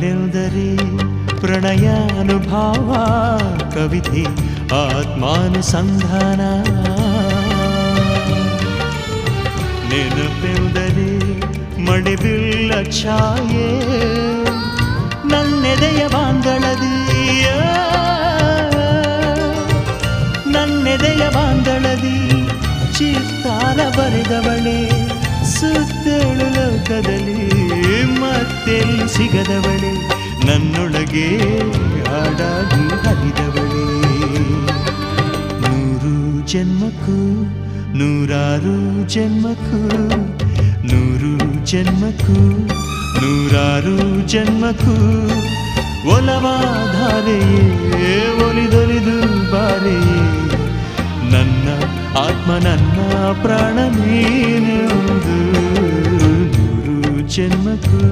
ಮಡಿಲೆಂದರೆ ಪ್ರಣಯಾನುಭಾವ ಕವಿತೆ ಆತ್ಮಾನುಸಂಧಾನ ನೆನಪೆಂದರೆ ಮಡಿಬಿಲ್ಲ ಛಾಯೆ ನನ್ನೆದೆಯ ಬಾಂದಳದಿಯ ನನ್ನೆದೆಯ ಬಾಂದಳದಿ ಚಿತ್ತಾರ ಬರೆದವಳೆ ಸುತ್ತೇಳು ಲೋಕದಲ್ಲಿ ಮತ್ತೆಲ್ಲಿ ಸಿಗದವಳೆ ನನ್ನೊಳಗೆ ಹಾಡಾಗಿ ಹರಿದವಳೆ ನೂರು ಜನ್ಮಕ್ಕೂ ನೂರಾರು ಜನ್ಮಕ್ಕೂ ನೂರು ಜನ್ಮಕ್ಕೂ ನೂರಾರು ಜನ್ಮಕ್ಕೂ ಒಲವಾಧಾರೆಯೇ ಒಲಿದೊಲಿದು ಬಾರೆಯೇ ನನ್ನ ಆತ್ಮ ನನ್ನ ಪ್ರಾಣ ನೀನೆಂದು ನೂರು ಜನ್ಮಕ್ಕೂ